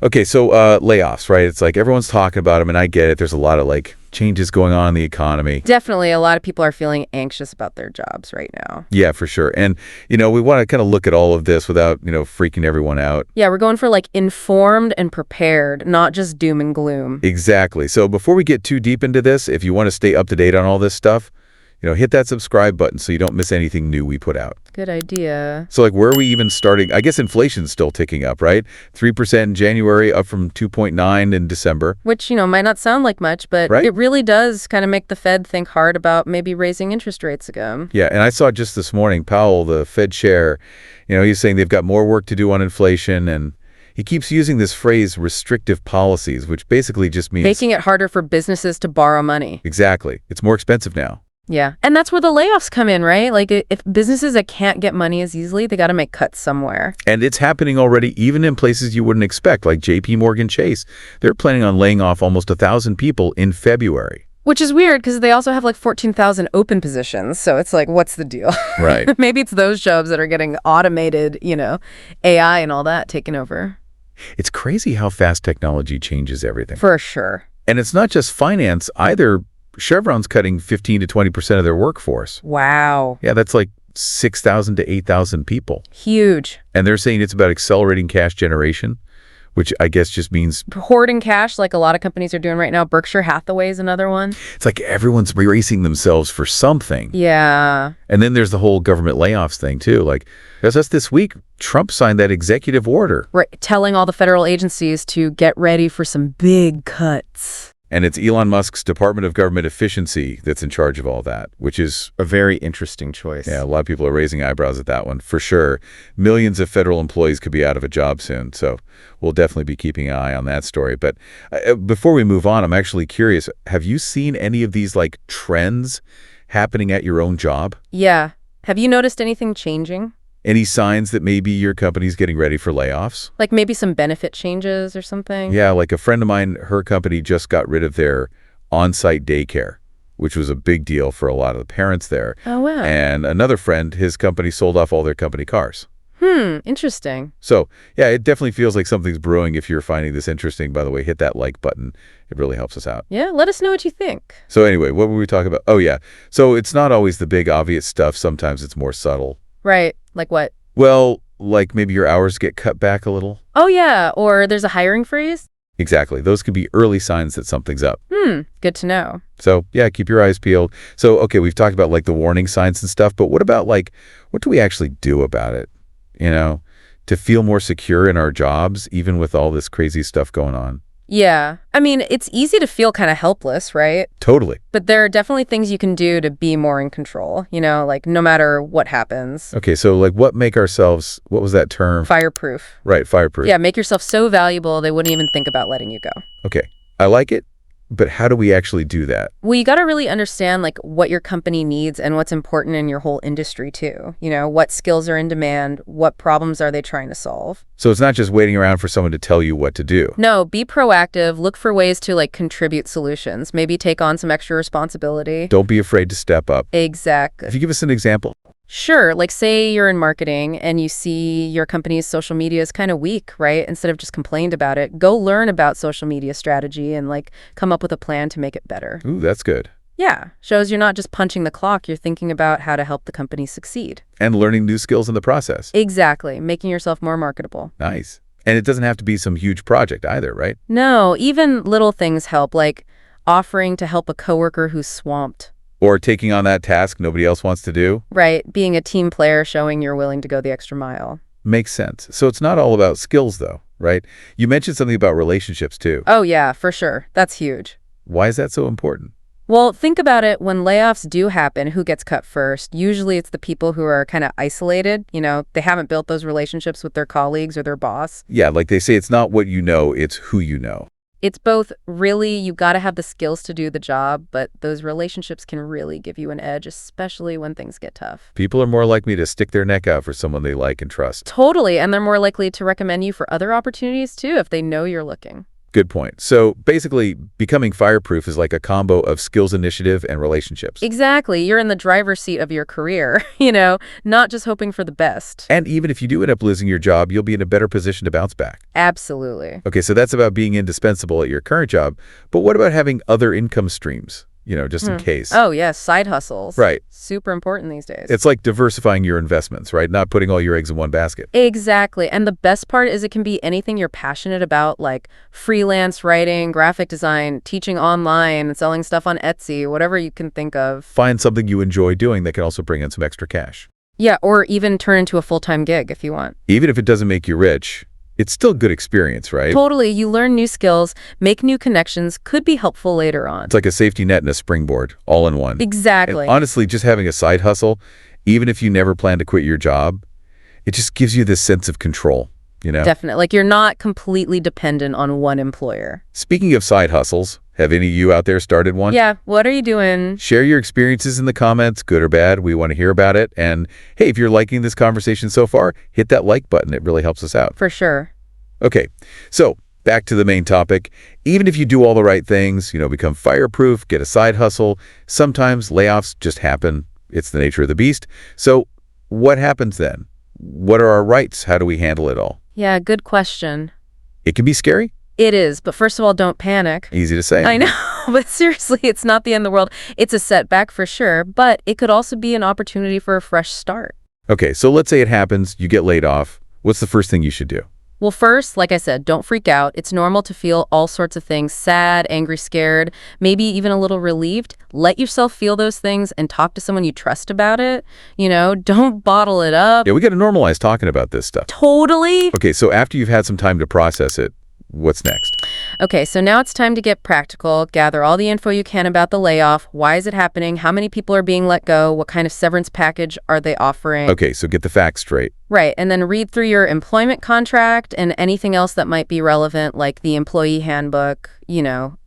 Okay, so layoffs, right? It's like everyone's talking about them, and I get it. There's a lot of like changes going on in the economy. Definitely, a lot of people are feeling anxious about their jobs right now. Yeah, for sure. And, we want to kind of look at all of this without, freaking everyone out. Yeah, we're going for like informed and prepared, not just doom and gloom. Exactly. So before we get too deep into this, if you want to stay up to date on all this stuff, hit that subscribe button so you don't miss anything new we put out. Good idea. So like where are we even starting? I guess inflation's still ticking up, right? 3% in January, up from 2.9 in December. Which, might not sound like much, but right? It really does kind of make the Fed think hard about maybe raising interest rates again. Yeah, and I saw just this morning, Powell, the Fed chair, he's saying they've got more work to do on inflation, and he keeps using this phrase, restrictive policies, which basically just means making it harder for businesses to borrow money. Exactly. It's more expensive now. Yeah. And that's where the layoffs come in, right? Like if businesses that can't get money as easily, they got to make cuts somewhere. And it's happening already, even in places you wouldn't expect, like JP Morgan Chase. They're planning on laying off almost 1,000 people in February. Which is weird because they also have like 14,000 open positions. So it's like, what's the deal? Right. Maybe it's those jobs that are getting automated, AI and all that taken over. It's crazy how fast technology changes everything. For sure. And it's not just finance either. Chevron's cutting 15 to 20% of their workforce. Wow. Yeah, that's like 6,000 to 8,000 people. Huge. And they're saying it's about accelerating cash generation, which I guess just means hoarding cash like a lot of companies are doing right now. Berkshire Hathaway is another one. It's like everyone's bracing themselves for something. Yeah. And then there's the whole government layoffs thing, too. Like, just this week, Trump signed that executive order. Right, telling all the federal agencies to get ready for some big cuts. And it's Elon Musk's Department of Government Efficiency that's in charge of all that, which is a very interesting choice. Yeah, a lot of people are raising eyebrows at that one, for sure. Millions of federal employees could be out of a job soon, so we'll definitely be keeping an eye on that story. But before we move on, I'm actually curious, have you seen any of these, like, trends happening at your own job? Yeah. Have you noticed anything changing? Any signs that maybe your company's getting ready for layoffs? Like maybe some benefit changes or something? Yeah, like a friend of mine, her company just got rid of their on-site daycare, which was a big deal for a lot of the parents there. Oh, wow. And another friend, his company sold off all their company cars. Interesting. So, yeah, it definitely feels like something's brewing. If you're finding this interesting, by the way, hit that like button. It really helps us out. Yeah, let us know what you think. So anyway, what were we talking about? Oh, yeah. So it's not always the big obvious stuff. Sometimes it's more subtle. Right. Like what? Well, like maybe your hours get cut back a little. Oh, yeah. Or there's a hiring freeze. Exactly. Those could be early signs that something's up. Good to know. So, yeah, keep your eyes peeled. So, okay, we've talked about like the warning signs and stuff, but what about like, what do we actually do about it? To feel more secure in our jobs, even with all this crazy stuff going on. Yeah. I mean, it's easy to feel kind of helpless, right? Totally. But there are definitely things you can do to be more in control, like no matter what happens. Okay, so like what was that term? Fireproof. Right, fireproof. Yeah, make yourself so valuable they wouldn't even think about letting you go. Okay, I like it. But how do we actually do that? Well, you got to really understand like what your company needs and what's important in your whole industry too. What skills are in demand, what problems are they trying to solve? So it's not just waiting around for someone to tell you what to do. No, be proactive, look for ways to like contribute solutions, maybe take on some extra responsibility. Don't be afraid to step up. Exactly. If you give us an example. Sure. Like say you're in marketing and you see your company's social media is kind of weak, right? Instead of just complained about it, go learn about social media strategy and like come up with a plan to make it better. Ooh, that's good. Yeah. Shows you're not just punching the clock, you're thinking about how to help the company succeed. And learning new skills in the process. Exactly. Making yourself more marketable. Nice. And it doesn't have to be some huge project either, right? No, even little things help, like offering to help a coworker who's swamped. Or taking on that task nobody else wants to do. Right. Being a team player, showing you're willing to go the extra mile. Makes sense. So it's not all about skills, though, right? You mentioned something about relationships, too. Oh, yeah, for sure. That's huge. Why is that so important? Well, think about it. When layoffs do happen, who gets cut first? Usually it's the people who are kind of isolated. They haven't built those relationships with their colleagues or their boss. Yeah, like they say, it's not what you know, it's who you know. It's both really, you got to have the skills to do the job, but those relationships can really give you an edge, especially when things get tough. People are more likely to stick their neck out for someone they like and trust. Totally, and they're more likely to recommend you for other opportunities too if they know you're looking. Good point. So basically, becoming fireproof is like a combo of skills initiative and relationships. Exactly. You're in the driver's seat of your career, not just hoping for the best. And even if you do end up losing your job, you'll be in a better position to bounce back. Absolutely. Okay, so that's about being indispensable at your current job. But what about having other income streams, just in case? Oh, yes, side hustles. Right. Super important these days. It's like diversifying your investments, right? Not putting all your eggs in one basket. Exactly. And the best part is it can be anything you're passionate about, like freelance writing, graphic design, teaching online, selling stuff on Etsy, whatever you can think of. Find something you enjoy doing that can also bring in some extra cash. Yeah, or even turn into a full-time gig if you want. Even if it doesn't make you rich, it's still good experience, right? Totally. You learn new skills, make new connections, could be helpful later on. It's like a safety net and a springboard, all in one. Exactly. And honestly, just having a side hustle, even if you never plan to quit your job, it just gives you this sense of control, Definitely. Like you're not completely dependent on one employer. Speaking of side hustles, have any of you out there started one? Yeah. What are you doing? Share your experiences in the comments, good or bad. We want to hear about it. And hey, if you're liking this conversation so far, hit that like button. It really helps us out. For sure. Okay, so back to the main topic. Even if you do all the right things, become fireproof, get a side hustle, sometimes layoffs just happen. It's the nature of the beast. So what happens then? What are our rights? How do we handle it all? Yeah, good question. It can be scary. It is, but first of all, don't panic. Easy to say. I know, but seriously, it's not the end of the world. It's a setback for sure, but it could also be an opportunity for a fresh start. Okay, so let's say it happens, you get laid off. What's the first thing you should do? Well, first, like I said, don't freak out. It's normal to feel all sorts of things, sad, angry, scared, maybe even a little relieved. Let yourself feel those things and talk to someone you trust about it. Don't bottle it up. Yeah, we got to normalize talking about this stuff. Totally. Okay, so after you've had some time to process it, what's next? Okay, so now it's time to get practical, gather all the info you can about the layoff. Why is it happening? How many people are being let go? What kind of severance package are they offering? Okay, so get the facts straight. Right, and then read through your employment contract and anything else that might be relevant, like the employee handbook,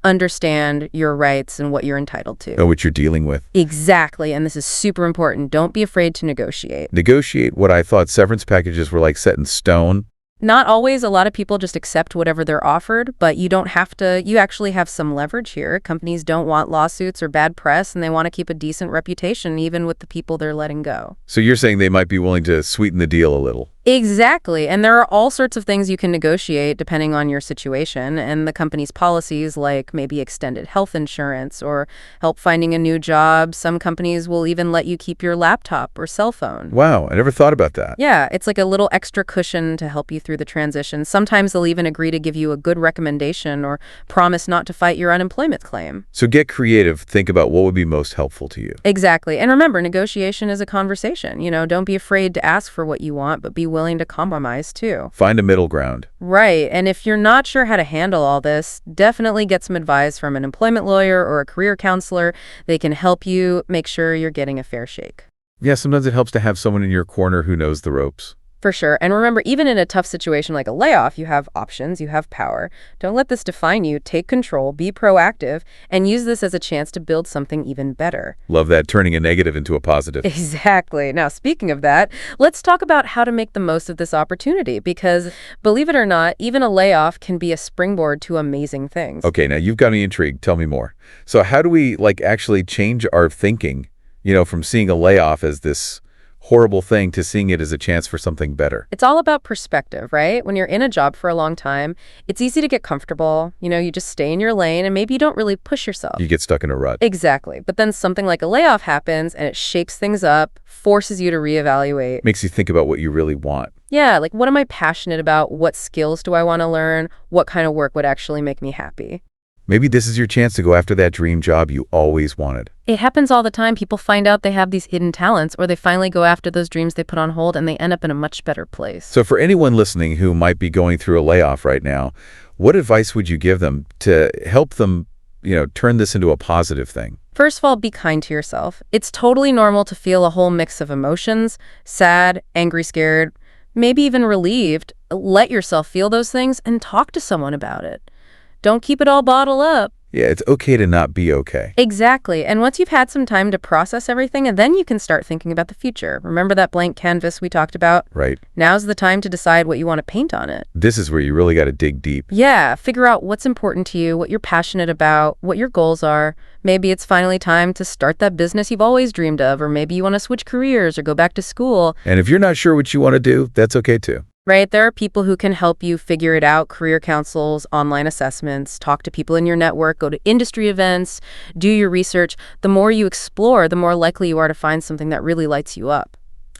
understand your rights and what you're entitled to. Know what you're dealing with. Exactly, and this is super important. Don't be afraid to negotiate. Negotiate what I thought severance packages were like set in stone. Not always. A lot of people just accept whatever they're offered, but you don't have to. You actually have some leverage here. Companies don't want lawsuits or bad press, and they want to keep a decent reputation even with the people they're letting go. So you're saying they might be willing to sweeten the deal a little. Exactly. And there are all sorts of things you can negotiate depending on your situation and the company's policies, like maybe extended health insurance or help finding a new job. Some companies will even let you keep your laptop or cell phone. Wow, I never thought about that. Yeah, it's like a little extra cushion to help you through the transition. Sometimes they'll even agree to give you a good recommendation or promise not to fight your unemployment claim. So get creative. Think about what would be most helpful to you. Exactly. And remember, negotiation is a conversation. Don't be afraid to ask for what you want, but be willing to compromise too. Find a middle ground. Right. And if you're not sure how to handle all this, definitely get some advice from an employment lawyer or a career counselor. They can help you make sure you're getting a fair shake. Yeah, sometimes it helps to have someone in your corner who knows the ropes. For sure. And remember, even in a tough situation like a layoff, you have options, you have power. Don't let this define you. Take control, be proactive, and use this as a chance to build something even better. Love that, turning a negative into a positive. Exactly. Now, speaking of that, let's talk about how to make the most of this opportunity, because believe it or not, even a layoff can be a springboard to amazing things. Okay, now you've got me intrigued. Tell me more. So how do we actually change our thinking, from seeing a layoff as this horrible thing to seeing it as a chance for something better? It's all about perspective, right? When you're in a job for a long time, it's easy to get comfortable. You just stay in your lane and maybe you don't really push yourself. You get stuck in a rut. Exactly. But then something like a layoff happens and it shakes things up, forces you to reevaluate. Makes you think about what you really want. Yeah, like what am I passionate about? What skills do I want to learn? What kind of work would actually make me happy? Maybe this is your chance to go after that dream job you always wanted. It happens all the time. People find out they have these hidden talents, or they finally go after those dreams they put on hold, and they end up in a much better place. So for anyone listening who might be going through a layoff right now, what advice would you give them to help them, turn this into a positive thing? First of all, be kind to yourself. It's totally normal to feel a whole mix of emotions, sad, angry, scared, maybe even relieved. Let yourself feel those things and talk to someone about it. Don't keep it all bottled up. Yeah, it's okay to not be okay. Exactly. And once you've had some time to process everything, and then you can start thinking about the future. Remember that blank canvas we talked about? Right. Now's the time to decide what you want to paint on it. This is where you really got to dig deep. Yeah, figure out what's important to you, what you're passionate about, what your goals are. Maybe it's finally time to start that business you've always dreamed of, or maybe you want to switch careers or go back to school. And if you're not sure what you want to do, that's okay too. Right? There are people who can help you figure it out, career councils, online assessments, talk to people in your network, go to industry events, do your research. The more you explore, the more likely you are to find something that really lights you up.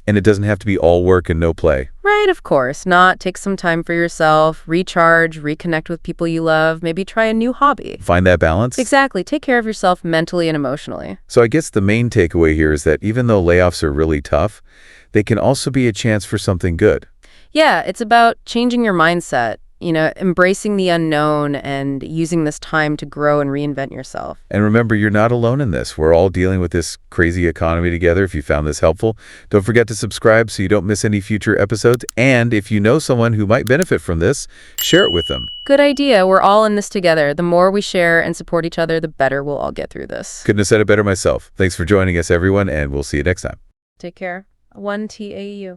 And it doesn't have to be all work and no play. Right, of course. Not. Take some time for yourself, recharge, reconnect with people you love, maybe try a new hobby. Find that balance? Exactly. Take care of yourself mentally and emotionally. So I guess the main takeaway here is that even though layoffs are really tough, they can also be a chance for something good. Yeah, it's about changing your mindset, embracing the unknown and using this time to grow and reinvent yourself. And remember, you're not alone in this. We're all dealing with this crazy economy together. If you found this helpful, don't forget to subscribe so you don't miss any future episodes. And if you know someone who might benefit from this, share it with them. Good idea. We're all in this together. The more we share and support each other, the better we'll all get through this. Couldn't have said it better myself. Thanks for joining us, everyone, and we'll see you next time. Take care. 1TAU.